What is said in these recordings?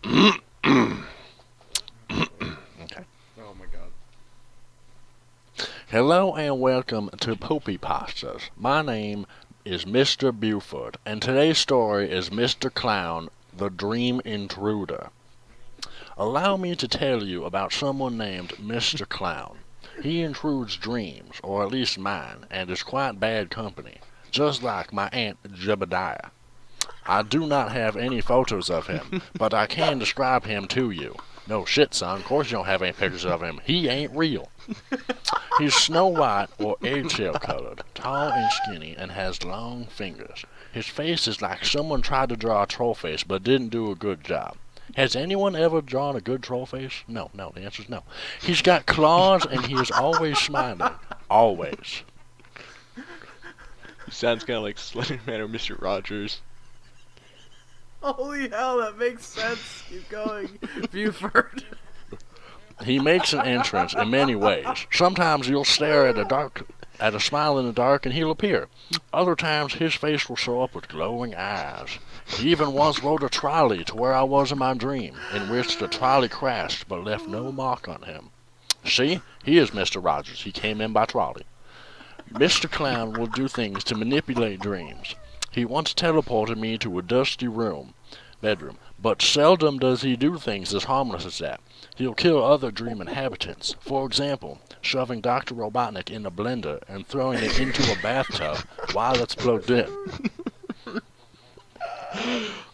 Okay. Oh my god. Hello and welcome to PoopyPastas. My name is Mr. Byughord, and today's story is Mr. Clown, the Dream Intruder. Allow me to tell you about someone named Mr. Clown. He intrudes dreams, or at least mine, and is quite bad company, just like my Aunt Jebediah. I do not have any photos of him, but I can describe him to you. No shit, son. Of course you don't have any pictures of him. He ain't real. He's snow white or eggshell colored, tall and skinny, and has long fingers. His face is like someone tried to draw a troll face but didn't do a good job. Has anyone ever drawn a good troll face? No, the answer is no. He's got claws and he is always smiling. Always. He sounds kind of like Slender Man or Mr. Rogers. Holy hell, that makes sense. Keep going, Buford. He makes an entrance in many ways. Sometimes you'll stare at a smile in the dark and he'll appear. Other times his face will show up with glowing eyes. He even once rode a trolley to where I was in my dream, in which the trolley crashed but left no mark on him. See, he is Mr. Rogers. He came in by trolley. Mr. Clown will do things to manipulate dreams. He once teleported me to a dusty bedroom, but seldom does he do things as harmless as that. He'll kill other dream inhabitants. For example, shoving Dr. Robotnik in a blender and throwing it into a bathtub while it's plugged in.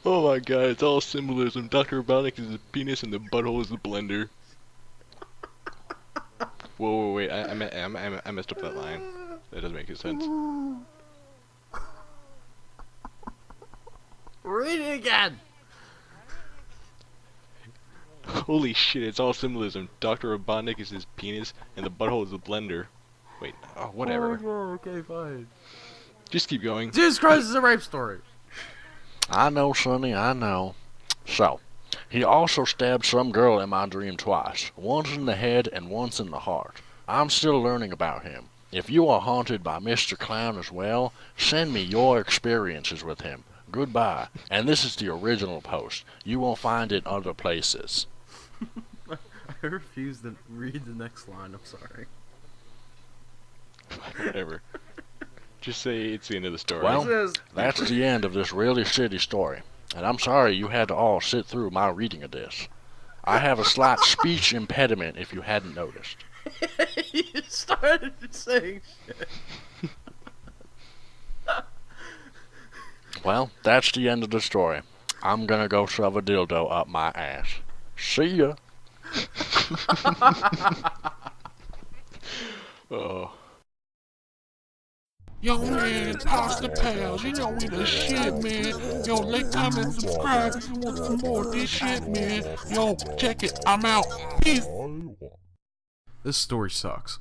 Oh my god, it's all symbolism. Dr. Robotnik is the penis and the butthole is the blender. Whoa, wait, I messed up that line. That doesn't make any sense. Read it again. Holy shit, it's all symbolism. Dr. Robotnik is his penis and the butthole is the blender. Wait, oh, whatever. Oh, okay, fine. Just keep going. Jesus Christ, is a rape story. I know, Sonny, I know. So, he also stabbed some girl in my dream twice, once in the head and once in the heart. I'm still learning about him. If you are haunted by Mr. Clown as well, send me your experiences with him. Goodbye. And this is the original post. You won't find it other places. I refuse to read the next line, I'm sorry. Whatever. Just say it's the end of the story. Well, that's the end of this really shitty story. And I'm sorry you had to all sit through my reading of this. I have a slight speech impediment if you hadn't noticed. You started saying shit. Well, that's the end of the story. I'm gonna go shove a dildo up my ass. See ya. Oh. Yo, man, Pasta Pals, you know we the shit, man. Yo, like, comment, subscribe if you want some more of this shit, man. Yo, check it, I'm out. Peace. This story sucks.